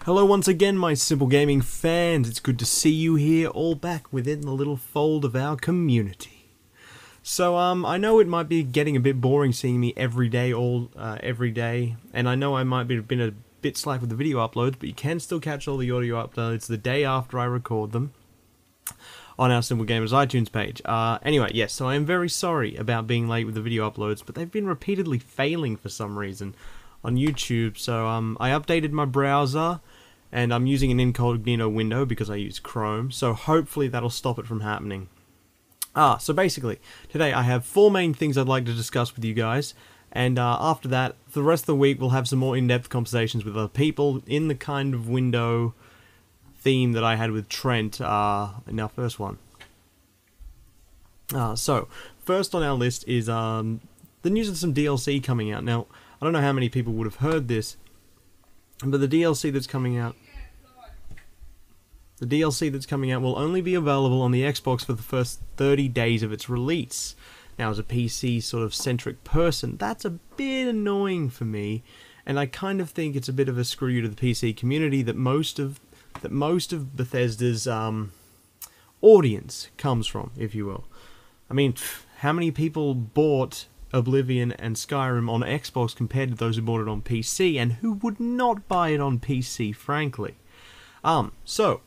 Hello once again, my Simple Gaming fans. It's good to see you here, all back within the little fold of our community. So, I know it might be getting a bit boring seeing me every day, every day, and I know I might have been a bit slack with the video uploads, but you can still catch all the audio uploads the day after I record them on our Simple Gamers iTunes page. Anyway, yes, so I am very sorry about being late with the video uploads, but they've been repeatedly failing for some reason on YouTube. So, I updated my browser, and I'm using an incognito window because I use Chrome, so hopefully that'll stop it from happening. So basically, today I have 4 main things I'd like to discuss with you guys, and after that, for the rest of the week, we'll have some more in-depth conversations with other people in the kind of window theme that I had with Trent in our first one. So, first on our list is the news of some DLC coming out. Now, I don't know how many people would have heard this, but the DLC that's coming out will only be available on the Xbox for the first 30 days of its release. Now, as a PC sort of centric person, that's a bit annoying for me, and I kind of think it's a bit of a screw you to the PC community that most of Bethesda's audience comes from, if you will. I mean, how many people bought Oblivion and Skyrim on Xbox compared to those who bought it on PC, and who would not buy it on PC, frankly? So,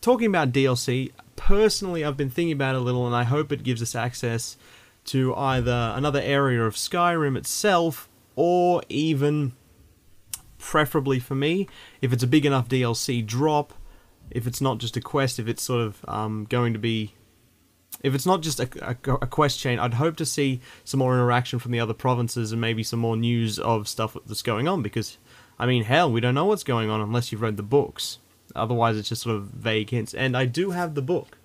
talking about DLC, personally I've been thinking about it a little, and I hope it gives us access to either another area of Skyrim itself, or even, preferably for me, if it's a big enough DLC drop, if it's not just a quest, if it's sort of going to be... If it's not just a quest chain, I'd hope to see some more interaction from the other provinces and maybe some more news of stuff that's going on, because, I mean, hell, we don't know what's going on unless you've read the books. Otherwise, it's just sort of vague hints. And I do have the book.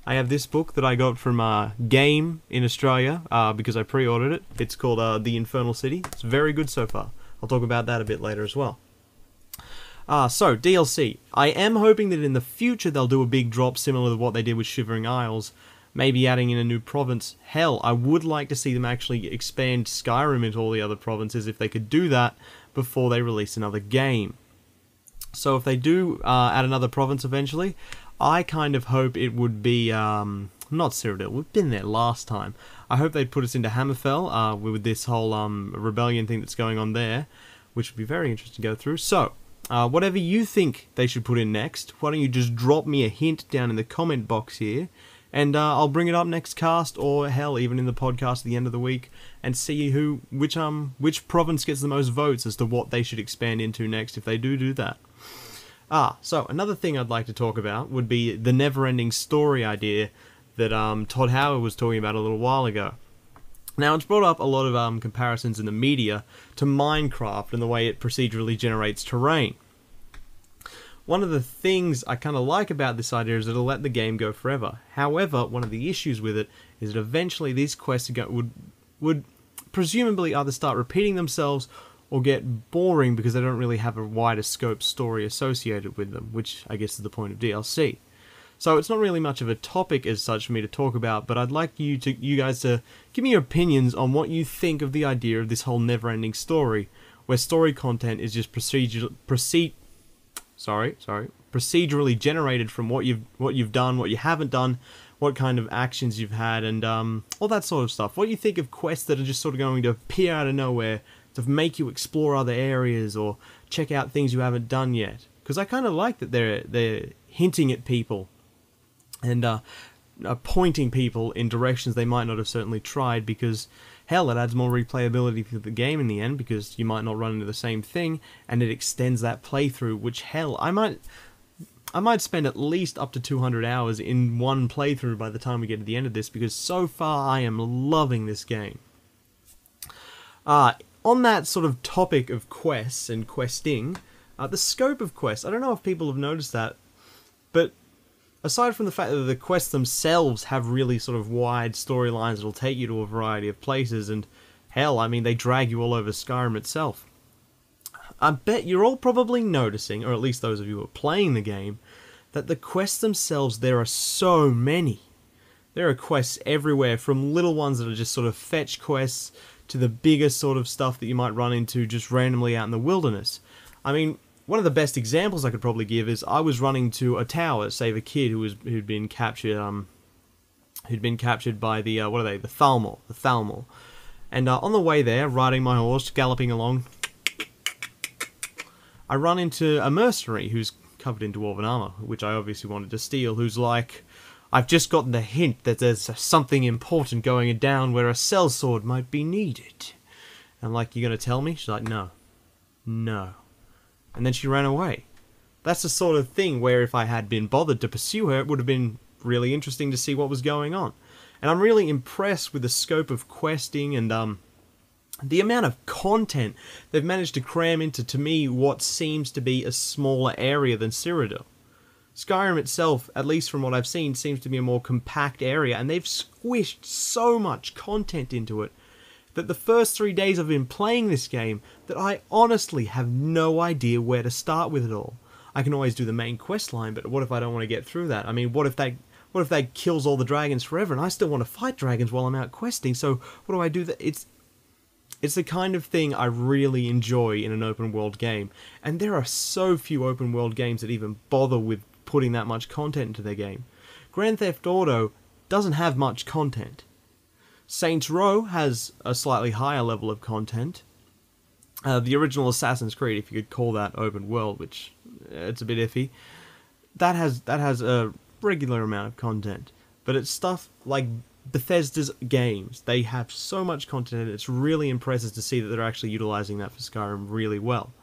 I have this book that I got from Game in Australia, because I pre-ordered it. It's called The Infernal City. It's very good so far. I'll talk about that a bit later as well. So, DLC. I am hoping that in the future they'll do a big drop similar to what they did with Shivering Isles, maybe adding in a new province. Hell, I would like to see them actually expand Skyrim into all the other provinces if they could do that before they release another game. So if they do add another province eventually, I kind of hope it would be, not Cyrodiil, we've been there last time. I hope they'd put us into Hammerfell with this whole rebellion thing that's going on there, which would be very interesting to go through. So, whatever you think they should put in next, why don't you just drop me a hint down in the comment box here, and I'll bring it up next cast, or hell, even in the podcast at the end of the week, and see which province gets the most votes as to what they should expand into next if they do that. So another thing I'd like to talk about would be the never-ending story idea that Todd Howard was talking about a little while ago. Now, it's brought up a lot of comparisons in the media to Minecraft and the way it procedurally generates terrain. One of the things I kind of like about this idea is that it'll let the game go forever. However, one of the issues with it is that eventually these quests would presumably either start repeating themselves or get boring because they don't really have a wider scope story associated with them, which I guess is the point of DLC. So it's not really much of a topic as such for me to talk about, but I'd like you guys to give me your opinions on what you think of the idea of this whole never-ending story, where story content is just procedurally generated from what you've done, what you haven't done, what kind of actions you've had, and all that sort of stuff. What do you think of quests that are just sort of going to appear out of nowhere to make you explore other areas or check out things you haven't done yet? Because I kind of like that they're hinting at people and pointing people in directions they might not have certainly tried, because hell, it adds more replayability to the game in the end, because you might not run into the same thing, and it extends that playthrough, which hell, I might spend at least up to 200 hours in one playthrough by the time we get to the end of this, because so far I am loving this game. On that sort of topic of quests and questing, the scope of quests, I don't know if people have noticed that, but aside from the fact that the quests themselves have really sort of wide storylines that'll take you to a variety of places, and hell, I mean, they drag you all over Skyrim itself. I bet you're all probably noticing, or at least those of you who are playing the game, that the quests themselves, there are so many. There are quests everywhere, from little ones that are just sort of fetch quests, to the bigger sort of stuff that you might run into just randomly out in the wilderness. I mean, one of the best examples I could probably give is I was running to a tower to save a kid who'd been captured by the the Thalmor. And on the way there, riding my horse, galloping along, I run into a mercenary who's covered in dwarven armor, which I obviously wanted to steal, who's like, I've just gotten the hint that there's something important going down where a sellsword might be needed. And I'm like, you gonna tell me? She's like, no. And then she ran away. That's the sort of thing where if I had been bothered to pursue her, it would have been really interesting to see what was going on. And I'm really impressed with the scope of questing and the amount of content they've managed to cram into, to me, what seems to be a smaller area than Cyrodiil. Skyrim itself, at least from what I've seen, seems to be a more compact area, and they've squished so much content into it that the first 3 days I've been playing this game, that I honestly have no idea where to start with it all. I can always do the main quest line, but what if I don't want to get through that? I mean, what if that kills all the dragons forever, and I still want to fight dragons while I'm out questing, so what do I do? It's the kind of thing I really enjoy in an open world game, and there are so few open world games that even bother with putting that much content into their game. Grand Theft Auto doesn't have much content. Saints Row has a slightly higher level of content. The original Assassin's Creed, if you could call that open world, which it's a bit iffy, that has a regular amount of content. But it's stuff like Bethesda's games. They have so much content, and it's really impressive to see that they're actually utilizing that for Skyrim really well.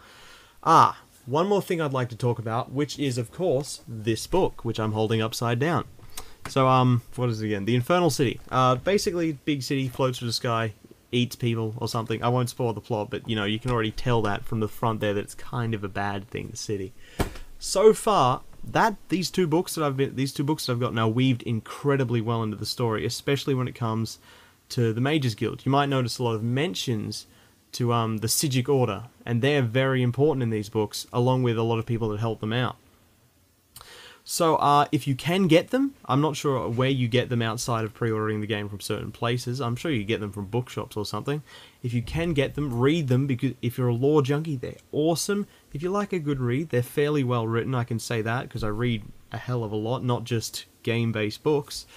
One more thing I'd like to talk about, which is, of course, this book, which I'm holding upside down. So, what is it again? The Infernal City. Basically, big city, floats through the sky, eats people or something. I won't spoil the plot, but, you can already tell that from the front there that it's kind of a bad thing, the city. So far, these two books that I've got now weaved incredibly well into the story, especially when it comes to the Mages Guild. You might notice a lot of mentions to the Sigic Order, and they're very important in these books, along with a lot of people that help them out. So, if you can get them, I'm not sure where you get them outside of pre-ordering the game from certain places. I'm sure you get them from bookshops or something. If you can get them, read them, because if you're a lore junkie, they're awesome. If you like a good read, they're fairly well written, I can say that, because I read a hell of a lot, not just game-based books.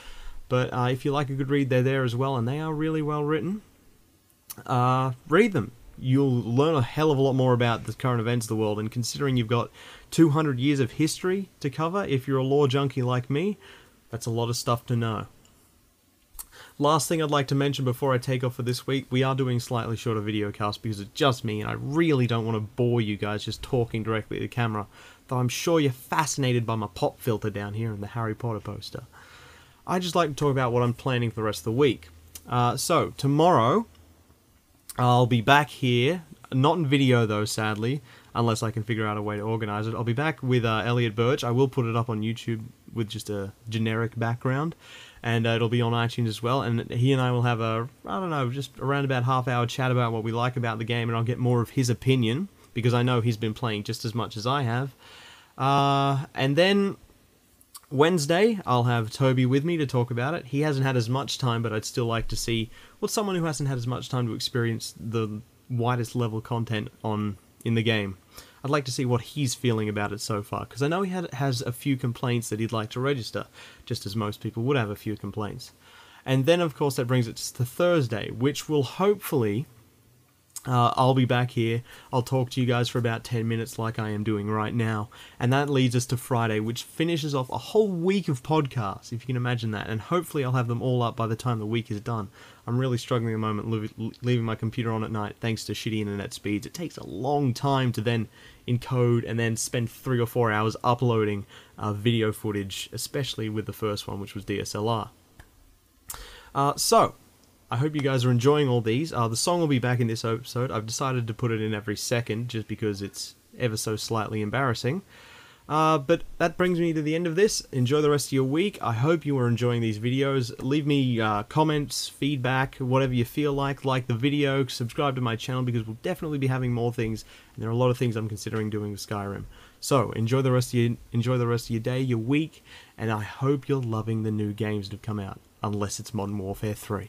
But if you like a good read, they're there as well, and they are really well written. Read them. You'll learn a hell of a lot more about the current events of the world, and considering you've got 200 years of history to cover, if you're a lore junkie like me, that's a lot of stuff to know. Last thing I'd like to mention before I take off for this week, we are doing slightly shorter video casts because it's just me, and I really don't want to bore you guys just talking directly to the camera, though I'm sure you're fascinated by my pop filter down here and the Harry Potter poster. I'd just like to talk about what I'm planning for the rest of the week. So, tomorrow, I'll be back here, not in video though, sadly, unless I can figure out a way to organize it. I'll be back with Elliot Birch. I will put it up on YouTube with just a generic background, and it'll be on iTunes as well, and he and I will have just around about half-hour chat about what we like about the game, and I'll get more of his opinion, because I know he's been playing just as much as I have. And then Wednesday, I'll have Toby with me to talk about it. He hasn't had as much time, but I'd still like to see what someone who hasn't had as much time to experience the widest level content in the game. I'd like to see what he's feeling about it so far, because I know he has a few complaints that he'd like to register, just as most people would have a few complaints. And then, of course, that brings it to Thursday, which will hopefully... I'll be back here, I'll talk to you guys for about 10 minutes like I am doing right now, and that leads us to Friday, which finishes off a whole week of podcasts, if you can imagine that, and hopefully I'll have them all up by the time the week is done. I'm really struggling at the moment leaving my computer on at night thanks to shitty internet speeds. It takes a long time to then encode and then spend 3 or 4 hours uploading video footage, especially with the first one, which was DSLR. So, I hope you guys are enjoying all these. The song will be back in this episode. I've decided to put it in every second, just because it's ever so slightly embarrassing. But that brings me to the end of this. Enjoy the rest of your week. I hope you are enjoying these videos. Leave me comments, feedback, whatever you feel like the video, subscribe to my channel, because we'll definitely be having more things, and there are a lot of things I'm considering doing with Skyrim. So, enjoy the rest of your day, your week, and I hope you're loving the new games that have come out, unless it's Modern Warfare 3.